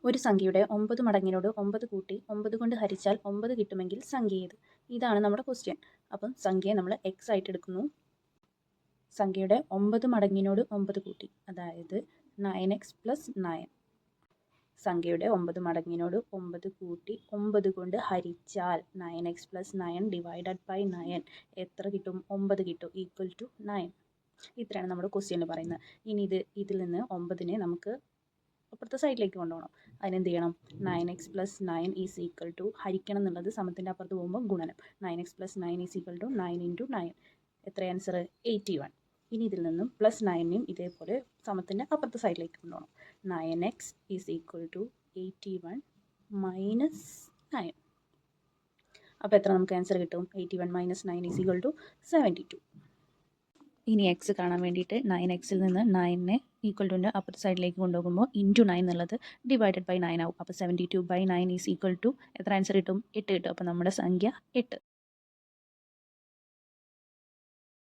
ഒരു സംഖ്യയുടെ 9 മടങ്ങിനോട് 9 കൂട്ടി 9 കൊണ്ട് ഹരിച്ചാൽ 9 കിട്ടുമെങ്കിൽ സംഖ്യ ഏത്? ഇതാണ് നമ്മുടെ ക്വസ്റ്റ്യൻ. അപ്പം സംഖ്യയെ നമ്മൾ എക്സ് ആയിട്ട് എടുക്കുന്നു. സംഖ്യയുടെ 9 മടങ്ങിനോട് 9 കൂട്ടി, അതായത് 9x + 9. സംഖ്യയുടെ 9 മടങ്ങിനോട് 9 കൂട്ടി 9 കൊണ്ട് ഹരിച്ചാൽ 9x + 9 ഡിവൈഡഡ് ബൈ 9 എത്ര കിട്ടും? 9 കിട്ടും, ഈക്വൽ ടു 9. ഇത്രയാണ് നമ്മുടെ ക്വസ്റ്റ്യനിൽ പറയുന്നത്. ഇനി ഇതിൽ നിന്ന് 9നെ നമുക്ക് അപ്പുറത്തെ സൈഡിലേക്ക് കൊണ്ടുപോകണം. അതിനെന്ത് ചെയ്യണം? 9x + 9 ഈസ് ഈക്വൽ ടു, ഹരിക്കണം എന്നുള്ളത് സമത്തിൻ്റെ അപ്പുറത്ത് പോകുമ്പോൾ ഗുണനം. 9x + 9 is equal to 9 × 9. എത്ര ആൻസർ? 81. ഇനി ഇതിൽ നിന്നും +9നെയും ഇതേപോലെ സമത്തിൻ്റെ അപ്പുറത്തെ സൈഡിലേക്ക് കൊണ്ടുപോകണം. 9x is equal to 81 - 9. അപ്പോൾ എത്ര നമുക്ക് ആൻസർ കിട്ടും? 81 - 9 ഈസ് ഈക്വൽ ടു 72. ഇനി എക്സ് കാണാൻ വേണ്ടിയിട്ട് 9xൽ നിന്ന് 9നെ ഈക്വൽ ടുൻ്റെ അപ്പുറത്തെ സൈഡിലേക്ക് കൊണ്ടുപോകുമ്പോൾ × 9 എന്നുള്ളത് ഡിവൈഡഡ് ബൈ 9 ആവും. അപ്പോൾ 72/9 ഈസ് ഈക്വൽ ടു എത്ര ആൻസർ കിട്ടും? 8 കിട്ടും. അപ്പോൾ നമ്മുടെ സംഖ്യ 8.